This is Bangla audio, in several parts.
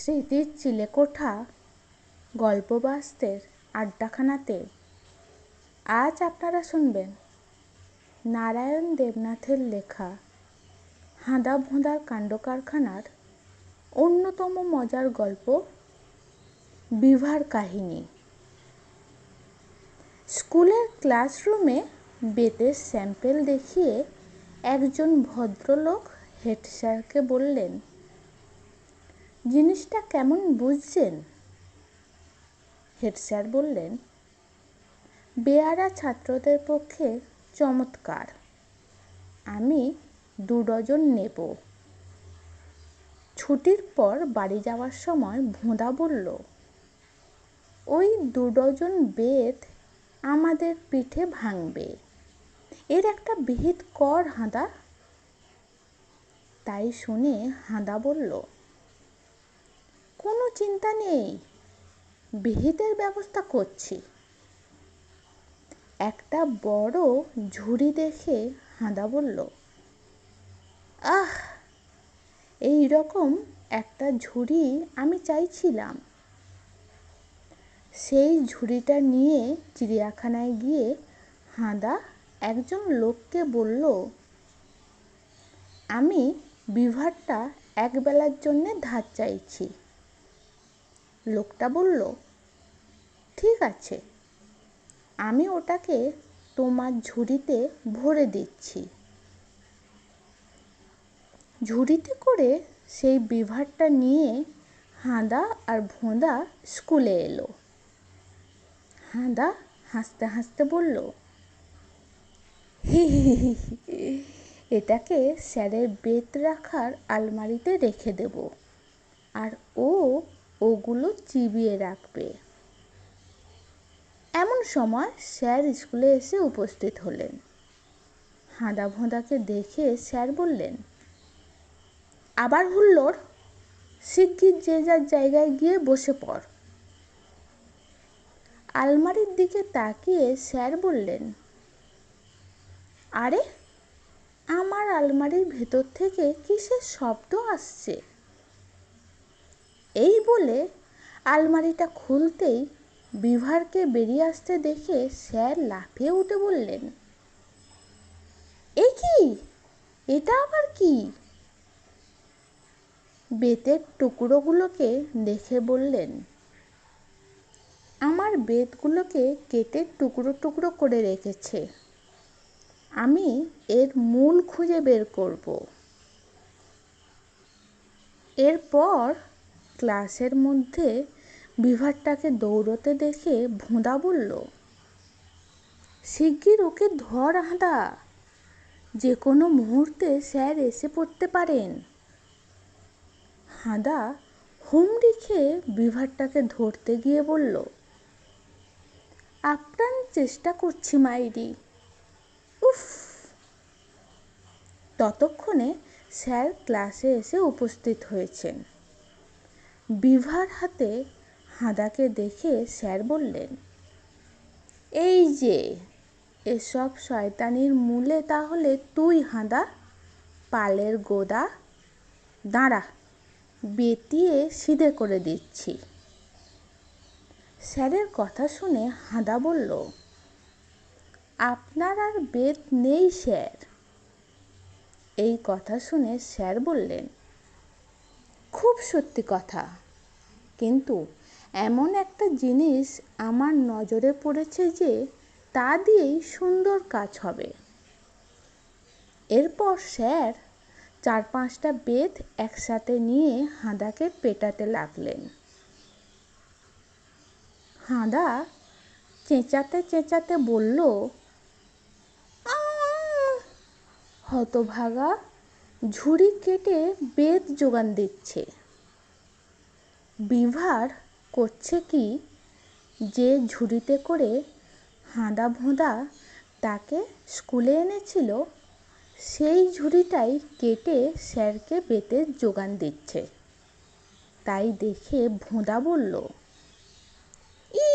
স্মৃতির চিলেকোঠা গল্পবাস্তের আড্ডাখানাতে আজ আপনারা শুনবেন নারায়ণ দেবনাথের লেখা হাঁদা ভোঁদার কাণ্ডকারখানার অন্যতম মজার গল্প বিভার কাহিনী। স্কুলের ক্লাসরুমে বেতের স্যাম্পেল দেখিয়ে একজন ভদ্রলোক হেড স্যারকে বললেন, জিনিসটা কেমন বুঝছেন? হেড স্যার বললেন, বেয়ারা ছাত্রদের পক্ষে চমৎকার, আমি 2 ডজন নেব। ছুটির পর বাড়ি যাওয়ার সময় ভোঁদা বলল, ওই 2 ডজন বেত আমাদের পিঠে ভাঙবে, এর একটা বিহিত কর হাঁদা। তাই শুনে হাঁদা বলল, কোনো চিন্তা নেই, বিহিতের ব্যবস্থা করছি। একটা বড় ঝুড়ি দেখে হাঁদা বলল, আহ, এই রকম একটা ঝুড়ি আমি চাইছিলাম। সেই ঝুড়িটা নিয়ে চিড়িয়াখানায় গিয়ে হাঁদা একজন লোককে বলল, আমি বিভারটা একবেলার জন্যে ধার চাইছি। লোকটা বলল, ঠিক আছে, আমি ওটাকে তোমার ঝুড়িতে ভরে দিচ্ছি। ঝুড়িতে করে সেই বিভারটা নিয়ে হাঁদা আর ভোঁদা স্কুলে এলো। হাঁদা হাসতে হাসতে বলল, হি হি হি হি, এটাকে স্যারের বেত রাখার আলমারিতে রেখে দেব, আর ওগুলো চিবিয়ে রাখবে। এমন সময় স্যার স্কুলে এসে উপস্থিত হলেন। হাঁদা ভোঁদাকে দেখে স্যার বললেন, আবার হুল্লোড়, শিগগির যে যার জায়গায় গিয়ে বসে পড়। আলমারির দিকে তাকিয়ে স্যার বললেন, আরে, আমার আলমারির ভেতর থেকে কিসের শব্দ আসছে? এই বলে আলমারিটা খুলতেই বিভারকে বেরিয়ে আসতে দেখে স্যার লাফিয়ে উঠে বললেন, এ কি, এটা আবার কি? বেতের টুকরোগুলোকে দেখে বললেন, আমার বেতগুলোকে কেটে টুকরো টুকরো করে রেখেছে, আমি এর মূল খুঁজে বের করব। এরপর ক্লাসের মধ্যে বিভারটাকে দৌড়তে দেখে ভোঁদা বলল, শিগগির ওকে ধর হাঁদা, যে কোনো মুহূর্তে স্যার এসে পড়তে পারেন। হাঁদা হুমড়ি খেয়ে বিভারটাকে ধরতে গিয়ে বলল, আপ্রাণ চেষ্টা করছি মাইরি, উফ। ততক্ষণে স্যার ক্লাসে এসে উপস্থিত হয়েছেন। বিভার হাতে হাঁদাকে দেখে স্যার বললেন, এই যে, এসব শয়তানির মূলে তাহলে তুই হাঁদা, পালের গোদা, দাঁড়া, বেতিয়ে সিধে করে দিচ্ছি। স্যারের কথা শুনে হাঁদা বলল, আপনার আর বেত নেই স্যার। এই কথা শুনে স্যার বললেন, খুব সত্যি কথা, কিন্তু এমন একটা জিনিস আমার নজরে পড়েছে যে তা দিয়েই সুন্দর কাজ হবে। এরপর স্যার 4-5টা বেত একসাথে নিয়ে হাঁদাকে পেটাতে লাগলেন। হাঁদা চেঁচাতে চেঁচাতে বলল, হতভাগা, ঝুড়ি কেটে বেত জোগান দিচ্ছে। বিভার করছে কি, যে ঝুড়িতে করে হাঁদা ভোঁদা তাকে স্কুলে এনেছিল, সেই ঝুড়িটাই কেটে স্যারকে বেতের জোগান দিচ্ছে। তাই দেখে ভোঁদা বলল, ই,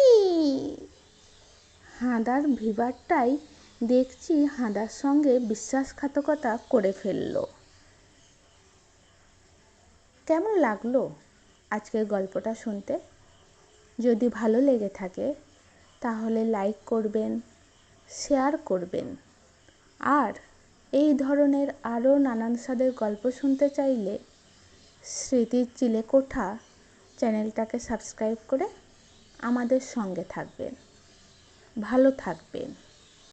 হাঁদার বিভারটাই দেখছি হাঁদার সঙ্গে বিশ্বাসঘাতকতা করে ফেলল। কেমন লাগলো আজকের গল্পটা শুনতে। যদি ভালো লেগে থাকে তাহলে লাইক করবেন, শেয়ার করবেন। আর এই ধরনের আরও নানান স্বাদের গল্প শুনতে চাইলে স্মৃতির চিলেকোঠা চ্যানেলটাকে সাবস্ক্রাইব করে আমাদের সঙ্গে থাকবেন। ভালো থাকবেন।